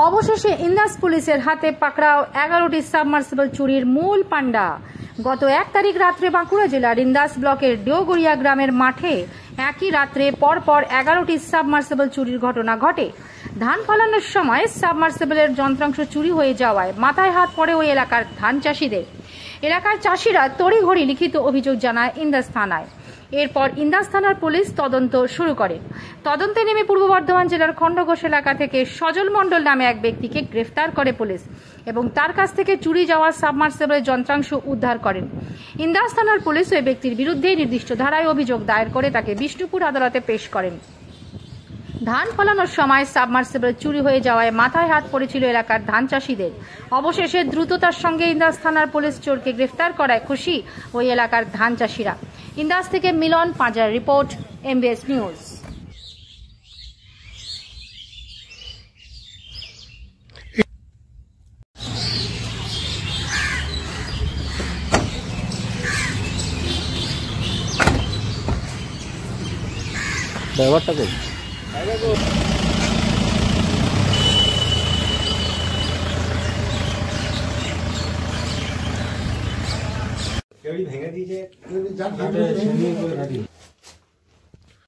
অবশেষে ইন্দাস পুলিশের হাতে পাকড়াও 11টি সাবমার্সিবল চুরির মূল পান্ডা। গত 1 তারিখ রাত্রে বাঁকুড়া জেলার ইন্দাস ব্লকের ডিওগড়িয়া গ্রামের মাঠে একই রাত্রে পরপর 11টি সাবমার্সিবল চুরির ঘটনা ঘটে। ধান ফলানোর সময় সাবমার্সিবলের যন্ত্রাংশ চুরি হয়ে যাওয়ায় মাথায় হাত পড়ে ওই এলাকার ধান চাষিদের। এলাকার চাষিরা তড়িঘড়ি লিখিত অভিযোগ জানায় ইন্দাস থানায়। এরপর ইন্দাস থানার পুলিশ তদন্ত শুরু করে। তদন্তে নেমে পূর্ব বর্ধমান জেলার খণ্ডঘোষ এলাকা থেকে সজল মণ্ডল নামে এক ব্যক্তিকে গ্রেফতার করে পুলিশ এবং তার কাছ থেকে চুরি যাওয়া সাবমার্সিবলের যন্ত্রাংশ উদ্ধার করেন। ইন্দাস থানার পুলিশ ওই ব্যক্তির বিরুদ্ধে নির্দিষ্ট ধারায় অভিযোগ দায়ের করে তাকে বিষ্ণুপুর আদালতে পেশ করেন। ধান ফলানোর সময় সাবমার্সিবল চুরি হয়ে যাওয়ায় মাথায় হাত পড়েছিল এলাকার ধান চাষিদের। অবশেষে দ্রুততার সঙ্গে ইন্দাস থানার পুলিশ চোরকে গ্রেফতার করায় খুশি ওই এলাকার ধান চাষিরা। ইন্দাস থেকে মিলন পাঁজার রিপোর্ট, MBS নিউজ। ড্রাইভারটা কই? ভেঙে দিয়েছে।